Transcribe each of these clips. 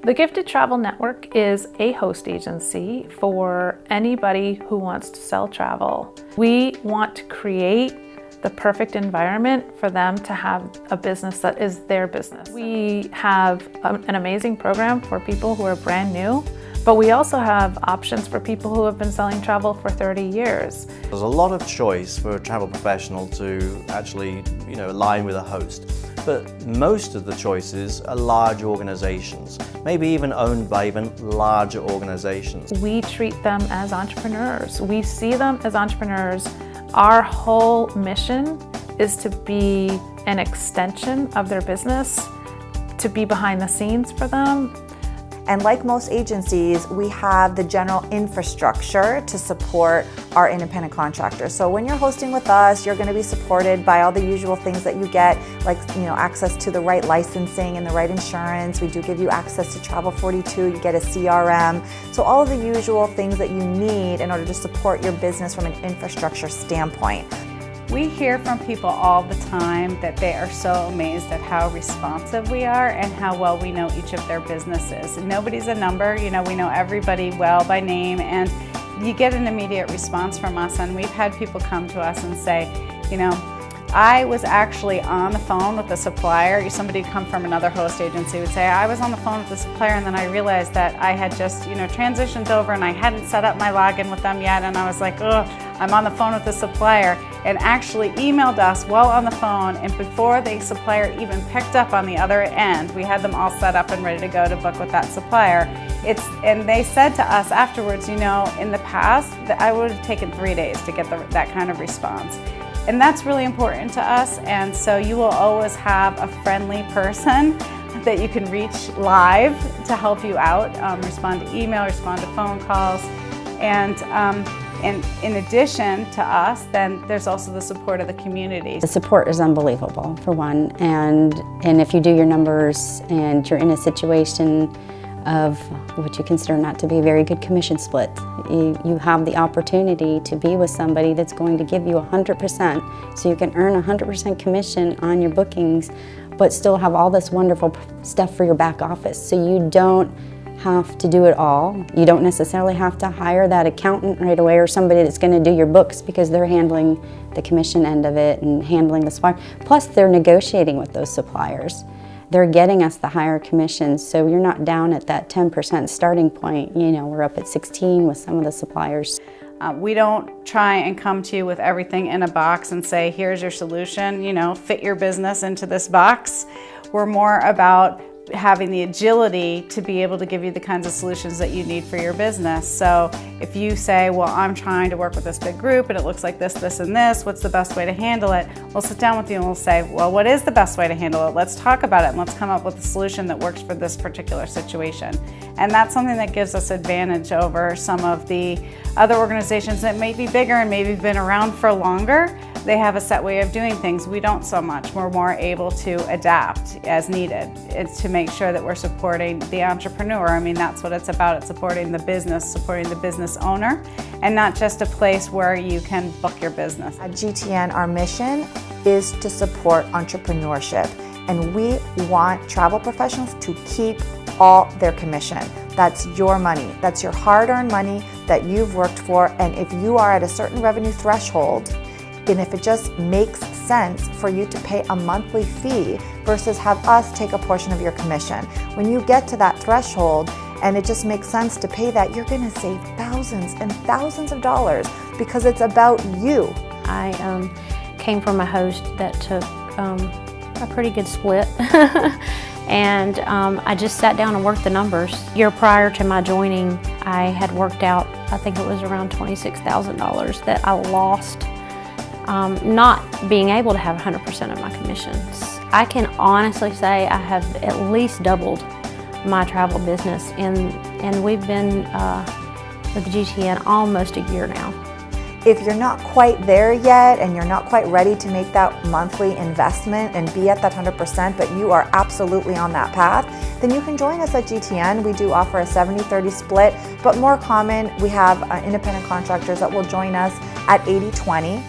The Gifted Travel Network is a host agency for anybody who wants to sell travel. We want to create the perfect environment for them to have a business that is their business. We have an amazing program for people who are brand new, but we also have options for people who have been selling travel for 30 years. There's a lot of choice for a travel professional to actually, align with a host. But most of the choices are large organizations, maybe even owned by even larger organizations. We treat them as entrepreneurs. We see them as entrepreneurs. Our whole mission is to be an extension of their business, to be behind the scenes for them. And like most agencies, we have the general infrastructure to support our independent contractors. So when you're hosting with us, you're going to be supported by all the usual things that you get, like access to the right licensing and the right insurance. We do give you access to Travel 42, you get a CRM. So all of the usual things that you need in order to support your business from an infrastructure standpoint. We hear from people all the time that they are so amazed at how responsive we are and how well we know each of their businesses. Nobody's a number, we know everybody well by name, and you get an immediate response from us. And we've had people come to us and say, I was actually on the phone with the supplier. Somebody who'd come from another host agency would say, I was on the phone with the supplier and then I realized that I had just, transitioned over and I hadn't set up my login with them yet. And I was like, oh, I'm on the phone with the supplier, and actually emailed us while on the phone. And before the supplier even picked up on the other end, we had them all set up and ready to go to book with that supplier. And they said to us afterwards, in the past, that I would have taken 3 days to get that kind of response. And that's really important to us, and so you will always have a friendly person that you can reach live to help you out, respond to email, respond to phone calls, and in addition to us, then there's also the support of the community. The support is unbelievable, for one, and if you do your numbers and you're in a situation of what you consider not to be a very good commission split, you have the opportunity to be with somebody that's going to give you 100%, so you can earn 100% commission on your bookings, but still have all this wonderful stuff for your back office. So you don't have to do it all. You don't necessarily have to hire that accountant right away or somebody that's going to do your books, because they're handling the commission end of it and handling the supplier. Plus they're negotiating with those suppliers. They're getting us the higher commissions, so you're not down at that 10% starting point. We're up at 16 with some of the suppliers. We don't try and come to you with everything in a box and say, here's your solution, fit your business into this box. We're more about having the agility to be able to give you the kinds of solutions that you need for your business. So if you say, well, I'm trying to work with this big group and it looks like this, this, and this, what's the best way to handle it? We'll sit down with you and we'll say, well, what is the best way to handle it? Let's talk about it and let's come up with a solution that works for this particular situation. And that's something that gives us advantage over some of the other organizations that may be bigger and maybe been around for longer. They have a set way of doing things. We don't so much. We're more able to adapt as needed. It's to make sure that we're supporting the entrepreneur. That's what it's about. It's supporting the business owner, and not just a place where you can book your business. At GTN, our mission is to support entrepreneurship, and we want travel professionals to keep all their commission. That's your money. That's your hard-earned money that you've worked for, and if you are at a certain revenue threshold, and if it just makes sense for you to pay a monthly fee versus have us take a portion of your commission. When you get to that threshold and it just makes sense to pay that, you're going to save thousands and thousands of dollars because it's about you. I came from a host that took a pretty good split and I just sat down and worked the numbers. A year prior to my joining, I had worked out, I think it was around $26,000 that I lost not being able to have 100% of my commissions. I can honestly say I have at least doubled my travel business, and we've been with GTN almost a year now. If you're not quite there yet and you're not quite ready to make that monthly investment and be at that 100%, but you are absolutely on that path, then you can join us at GTN. We do offer a 70-30 split, but more common, we have independent contractors that will join us at 80-20.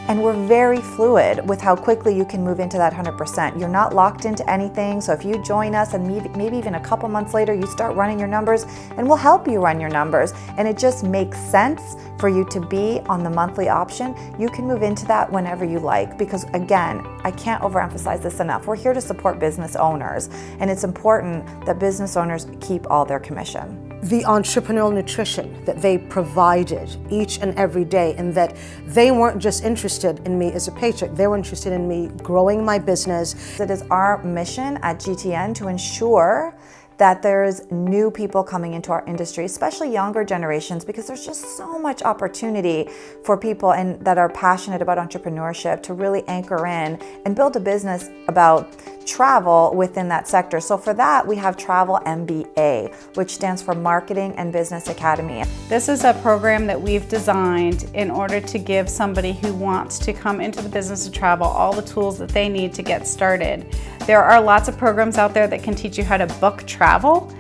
And we're very fluid with how quickly you can move into that 100%. You're not locked into anything, so if you join us and maybe even a couple months later you start running your numbers, and we'll help you run your numbers, and it just makes sense for you to be on the monthly option, you can move into that whenever you like, because again, I can't overemphasize this enough. We're here to support business owners, and it's important that business owners keep all their commission. The entrepreneurial nutrition that they provided each and every day, and that they weren't just interested in me as a paycheck, they were interested in me growing my business. It is our mission at GTN to ensure that there's new people coming into our industry, especially younger generations, because there's just so much opportunity for people and that are passionate about entrepreneurship to really anchor in and build a business about travel within that sector. So for that, we have Travel MBA, which stands for Marketing and Business Academy. This is a program that we've designed in order to give somebody who wants to come into the business of travel all the tools that they need to get started. There are lots of programs out there that can teach you how to book travel,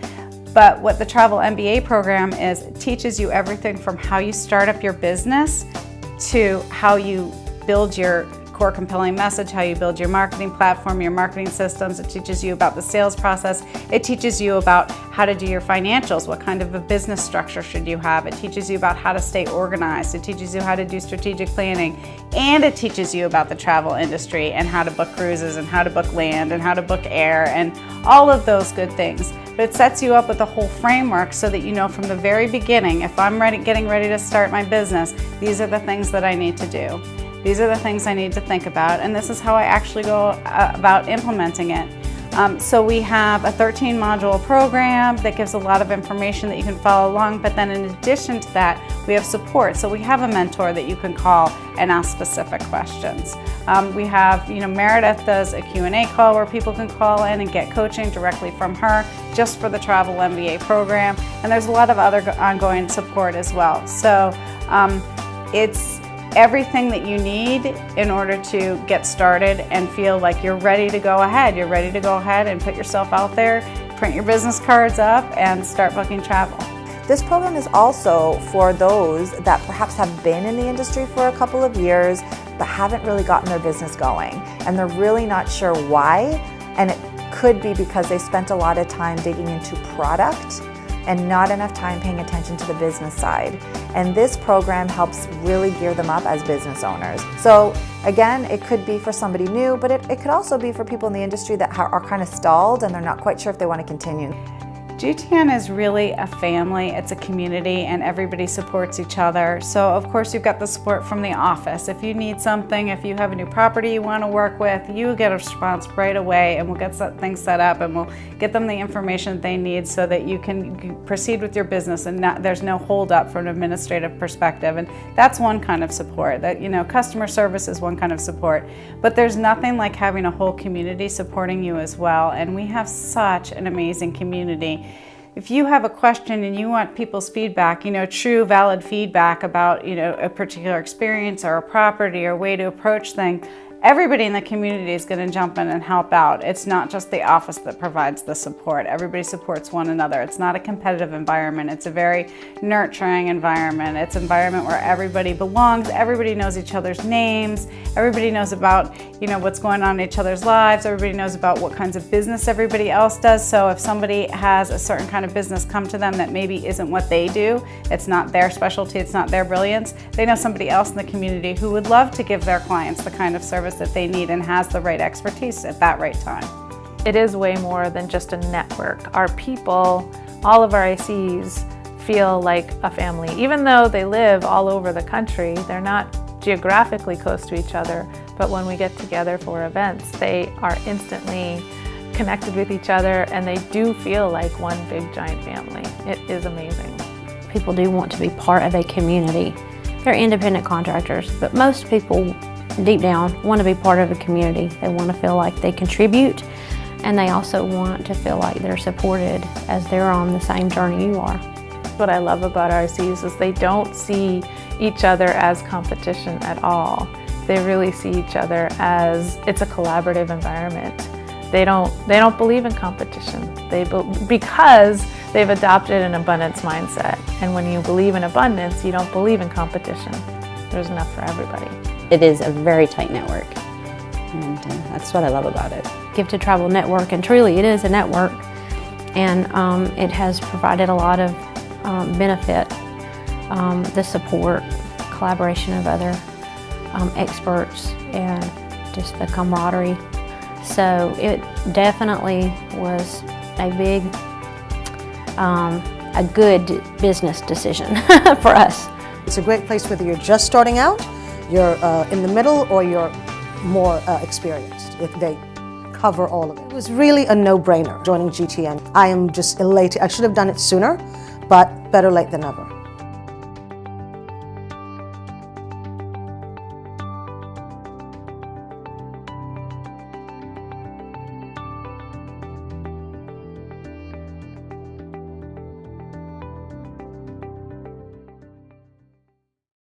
but what the Travel MBA program is, it teaches you everything from how you start up your business to how you build your core compelling message, how you build your marketing platform, your marketing systems. It teaches you about the sales process. It teaches you about how to do your financials, what kind of a business structure should you have. It teaches you about how to stay organized. It teaches you how to do strategic planning. And it teaches you about the travel industry and how to book cruises and how to book land and how to book air and all of those good things. But it sets you up with a whole framework so that you know from the very beginning, if I'm getting ready to start my business, these are the things that I need to do. These are the things I need to think about, and this is how I actually go about implementing it. So we have a 13-module program that gives a lot of information that you can follow along, but then in addition to that, we have support. So we have a mentor that you can call and ask specific questions. We have, Meredith does a Q&A call where people can call in and get coaching directly from her just for the Travel MBA program, and there's a lot of other ongoing support as well. So it's everything that you need in order to get started and feel like you're ready to go ahead. You're ready to go ahead and put yourself out there, print your business cards up, and start booking travel. This program is also for those that perhaps have been in the industry for a couple of years but haven't really gotten their business going, and they're really not sure why, and it could be because they spent a lot of time digging into product and not enough time paying attention to the business side. And this program helps really gear them up as business owners. So again, it could be for somebody new, but it could also be for people in the industry that are kind of stalled and they're not quite sure if they want to continue. GTN is really a family, it's a community, and everybody supports each other. So of course you've got the support from the office. If you need something, if you have a new property you want to work with, you get a response right away, and we'll get things set up and we'll get them the information they need so that you can proceed with your business and there's no hold up from an administrative perspective. And that's one kind of support. That, customer service is one kind of support, but there's nothing like having a whole community supporting you as well. And we have such an amazing community. If you have a question and you want people's feedback, true, valid feedback about, a particular experience or a property or way to approach things, everybody in the community is going to jump in and help out. It's not just the office that provides the support. Everybody supports one another. It's not a competitive environment. It's a very nurturing environment. It's an environment where everybody belongs. Everybody knows each other's names. Everybody knows about, what's going on in each other's lives. Everybody knows about what kinds of business everybody else does. So if somebody has a certain kind of business come to them that maybe isn't what they do, it's not their specialty, it's not their brilliance, they know somebody else in the community who would love to give their clients the kind of service that they need and has the right expertise at that right time. It is way more than just a network. Our people, all of our ICs, feel like a family. Even though they live all over the country, they're not geographically close to each other, but when we get together for events, they are instantly connected with each other and they do feel like one big giant family. It is amazing. People do want to be part of a community. They're independent contractors, but most people deep down want to be part of a community. They want to feel like they contribute, and they also want to feel like they're supported as they're on the same journey you are. What I love about RCs is they don't see each other as competition at all. They really see each other as it's a collaborative environment. They don't believe in competition. Because they've adopted an abundance mindset. And when you believe in abundance, you don't believe in competition. There's enough for everybody. It is a very tight network, and that's what I love about it. Gifted Travel Network, and truly it is a network, and it has provided a lot of benefit, the support, collaboration of other experts, and just the camaraderie. So it definitely was a big, a good business decision for us. It's a great place whether you're just starting out, you're in the middle, or you're more experienced. They cover all of it. It was really a no-brainer joining GTN. I am just elated. I should have done it sooner, but better late than never.